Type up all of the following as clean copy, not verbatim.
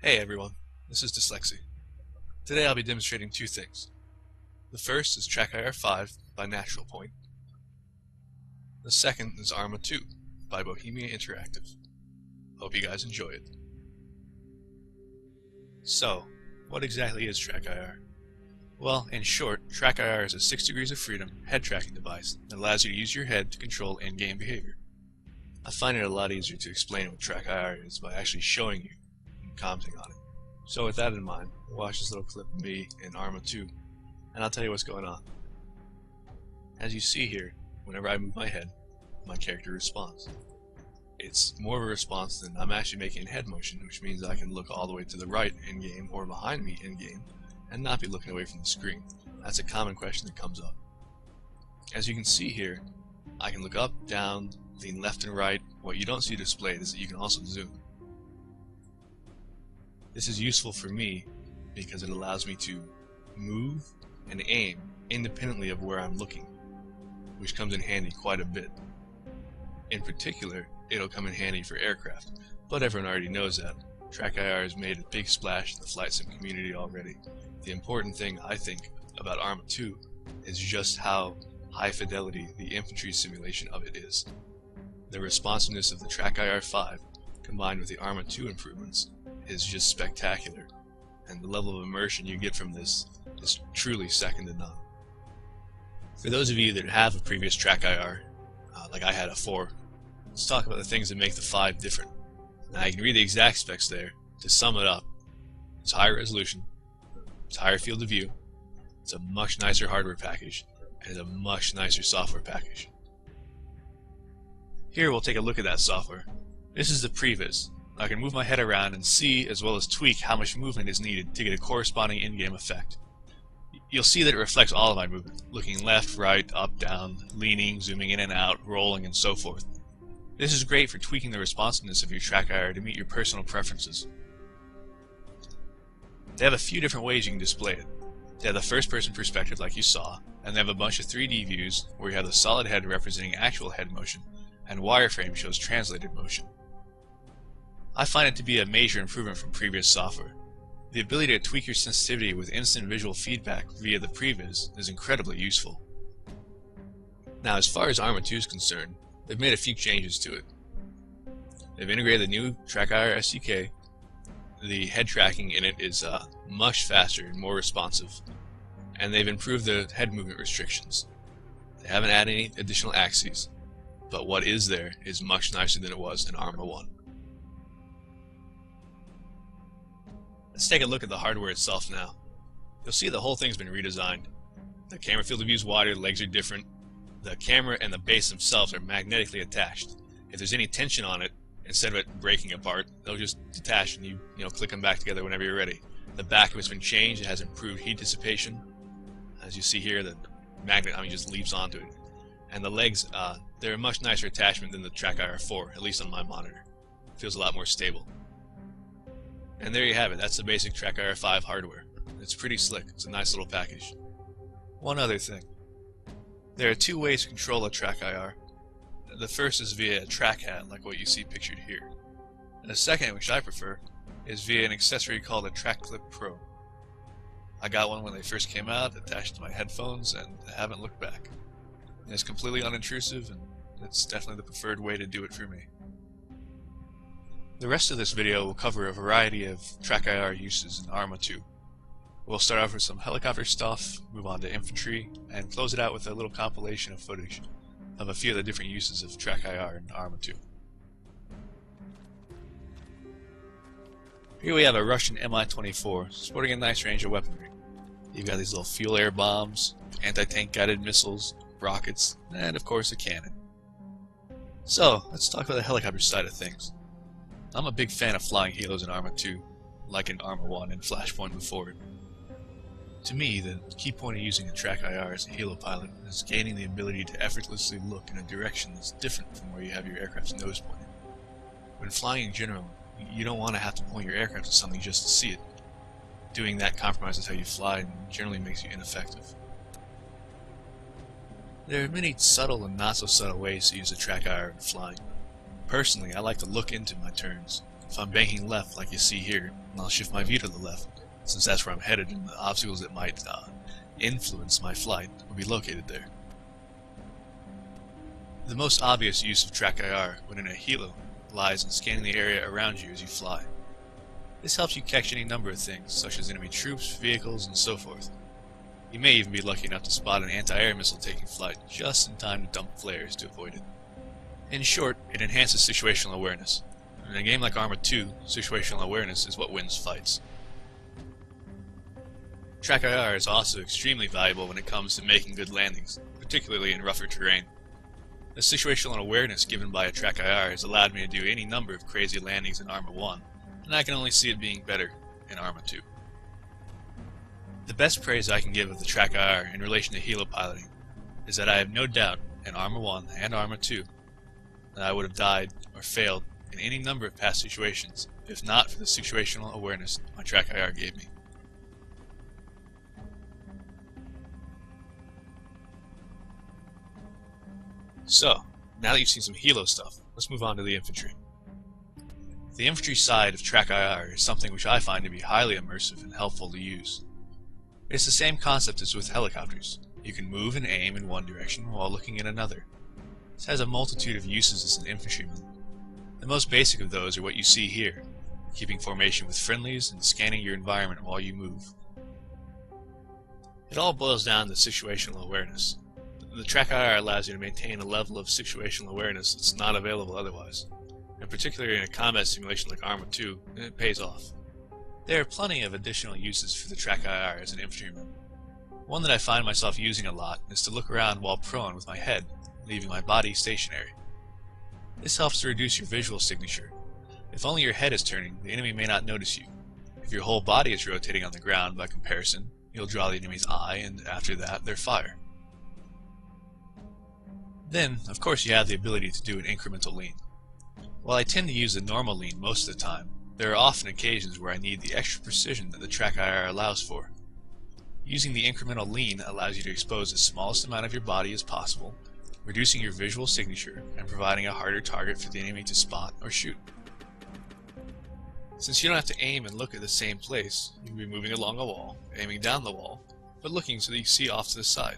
Hey everyone, this is Dyslexy. Today I'll be demonstrating two things. The first is TrackIR5 by Natural Point. The second is ArmA2 by Bohemia Interactive. Hope you guys enjoy it. So, what exactly is TrackIR? Well, in short, TrackIR is a 6 degrees of freedom head tracking device that allows you to use your head to control in-game behavior. I find it a lot easier to explain what TrackIR is by actually showing you and commenting on it. So with that in mind, watch this little clip of me in ArmA2, and I'll tell you what's going on. As you see here, whenever I move my head, my character responds. It's more of a response than I'm actually making a head motion, which means I can look all the way to the right in-game or behind me in-game and not be looking away from the screen. That's a common question that comes up. As you can see here, I can look up, down, lean left and right. What you don't see displayed is that you can also zoom. This is useful for me because it allows me to move and aim independently of where I'm looking, which comes in handy quite a bit. In particular, it'll come in handy for aircraft, but everyone already knows that. TrackIR has made a big splash in the flight sim community already. The important thing, I think, about ArmA2 is just how high fidelity the infantry simulation of it is. The responsiveness of the TrackIR5 combined with the ArmA2 improvements is just spectacular, and the level of immersion you get from this is truly second to none. For those of you that have a previous TrackIR, like I had a 4, let's talk about the things that make the 5 different. Now you can read the exact specs there. To sum it up, it's higher resolution, it's higher field of view, it's a much nicer hardware package, and it's a much nicer software package. Here we'll take a look at that software. This is the previs. I can move my head around and see as well as tweak how much movement is needed to get a corresponding in-game effect. You'll see that it reflects all of my movement, looking left, right, up, down, leaning, zooming in and out, rolling, and so forth. This is great for tweaking the responsiveness of your TrackIR to meet your personal preferences. They have a few different ways you can display it. They have the first-person perspective like you saw, and they have a bunch of 3D views where you have the solid head representing actual head motion, and wireframe shows translated motion. I find it to be a major improvement from previous software. The ability to tweak your sensitivity with instant visual feedback via the previs is incredibly useful. Now, as far as ArmA2 is concerned, they've made a few changes to it. They've integrated the new TrackIR SDK. The head tracking in it is much faster and more responsive, and they've improved the head movement restrictions. They haven't added any additional axes, but what is there is much nicer than it was in ArmA1. Let's take a look at the hardware itself now. You'll see the whole thing's been redesigned. The camera field of view is wider, the legs are different. The camera and the base themselves are magnetically attached. If there's any tension on it, instead of it breaking apart, they'll just detach and you click them back together whenever you're ready. The back of it's been changed, it has improved heat dissipation. As you see here, the magnet just leaps onto it. And the legs, they're a much nicer attachment than the TrackIR4, at least on my monitor. It feels a lot more stable. And there you have it, that's the basic TrackIR5 hardware. It's pretty slick, it's a nice little package. One other thing. There are 2 ways to control a TrackIR. The first is via a track hat, like what you see pictured here. And the second, which I prefer, is via an accessory called a TrackClip Pro. I got one when they first came out, attached to my headphones, and I haven't looked back. It's completely unintrusive, and it's definitely the preferred way to do it for me. The rest of this video will cover a variety of TrackIR uses in ArmA2. We'll start off with some helicopter stuff, move on to infantry, and close it out with a little compilation of footage of a few of the different uses of TrackIR in ArmA2. Here we have a Russian Mi-24 sporting a nice range of weaponry. You've got these little fuel air bombs, anti-tank guided missiles, rockets, and of course a cannon. So, let's talk about the helicopter side of things. I'm a big fan of flying helos in ArmA2, like in ArmA1 and Flashpoint before it. To me, the key point of using a TrackIR as a helo pilot is gaining the ability to effortlessly look in a direction that's different from where you have your aircraft's nose pointed. When flying in general, you don't want to have to point your aircraft to something just to see it. Doing that compromises how you fly and generally makes you ineffective. There are many subtle and not so subtle ways to use a TrackIR in flying. Personally, I like to look into my turns, If I'm banking left like you see here, I'll shift my view to the left, since that's where I'm headed and the obstacles that might influence my flight will be located there. The most obvious use of TrackIR when in a helo lies in scanning the area around you as you fly. This helps you catch any number of things, such as enemy troops, vehicles, and so forth. You may even be lucky enough to spot an anti-air missile taking flight just in time to dump flares to avoid it. In short, it enhances situational awareness. In a game like Arma2, situational awareness is what wins fights. TrackIR is also extremely valuable when it comes to making good landings, particularly in rougher terrain. The situational awareness given by a TrackIR has allowed me to do any number of crazy landings in Arma1, and I can only see it being better in Arma2. The best praise I can give of the TrackIR in relation to helo piloting is that I have no doubt in Arma1 and Arma2 that I would have died or failed in any number of past situations if not for the situational awareness my TrackIR gave me. So, now that you've seen some helo stuff, let's move on to the infantry. The infantry side of TrackIR is something which I find to be highly immersive and helpful to use. It's the same concept as with helicopters. You can move and aim in one direction while looking in another. This has a multitude of uses as an infantryman. The most basic of those are what you see here, keeping formation with friendlies and scanning your environment while you move. It all boils down to situational awareness. The TrackIR allows you to maintain a level of situational awareness that's not available otherwise, and particularly in a combat simulation like Arma2, it pays off. There are plenty of additional uses for the TrackIR as an infantryman. One that I find myself using a lot is to look around while prone with my head, leaving my body stationary. This helps to reduce your visual signature. If only your head is turning, the enemy may not notice you. If your whole body is rotating on the ground, by comparison, you'll draw the enemy's eye, and after that, their fire. Then, of course, you have the ability to do an incremental lean. While I tend to use the normal lean most of the time, there are often occasions where I need the extra precision that the TrackIR allows for. Using the incremental lean allows you to expose the smallest amount of your body as possible, reducing your visual signature and providing a harder target for the enemy to spot or shoot. Since you don't have to aim and look at the same place, you can be moving along a wall, aiming down the wall, but looking so that you see off to the side.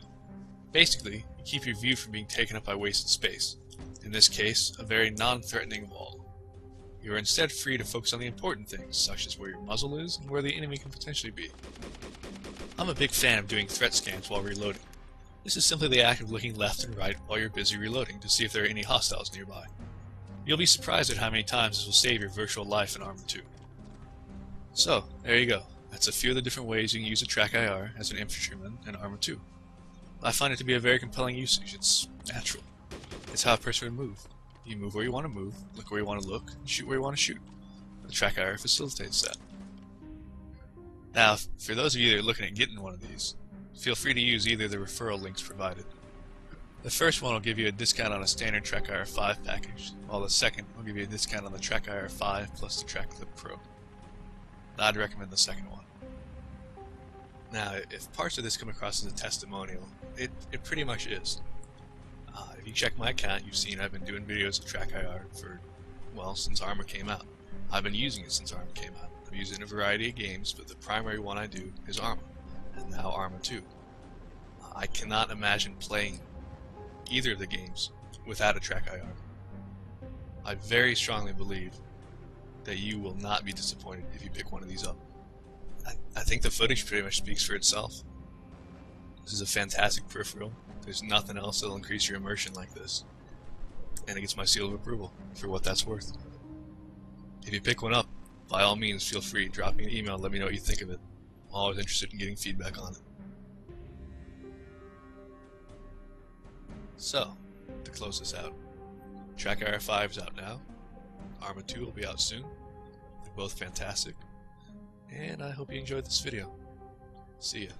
Basically, you keep your view from being taken up by wasted space, in this case, a very non-threatening wall. You are instead free to focus on the important things, such as where your muzzle is and where the enemy can potentially be. I'm a big fan of doing threat scans while reloading. This is simply the act of looking left and right while you're busy reloading to see if there are any hostiles nearby. You'll be surprised at how many times this will save your virtual life in Arma2. So, there you go. That's a few of the different ways you can use a TrackIR as an infantryman in Arma2. I find it to be a very compelling usage. It's natural. It's how a person would move. You move where you want to move, look where you want to look, and shoot where you want to shoot. The TrackIR facilitates that. Now, for those of you that are looking at getting one of these, feel free to use either of the referral links provided. The first one will give you a discount on a standard TrackIR5 package, while the second will give you a discount on the TrackIR5 plus the TrackClip Pro. I'd recommend the second one. Now, if parts of this come across as a testimonial, it pretty much is. If you check my account, you've seen I've been doing videos of TrackIR for, well, since ArmA came out. I've been using it since ArmA came out. I've used it in a variety of games, but the primary one I do is ArmA, and now Arma2. I cannot imagine playing either of the games without a TrackIR. I very strongly believe that you will not be disappointed if you pick one of these up. I think the footage pretty much speaks for itself. This is a fantastic peripheral. There's nothing else that'll increase your immersion like this. And it gets my seal of approval for what that's worth. If you pick one up, by all means feel free, drop me an email and let me know what you think of it. I'm always interested in getting feedback on it. So, to close this out, TrackIR5 is out now. Arma2 will be out soon. They're both fantastic. And I hope you enjoyed this video. See ya.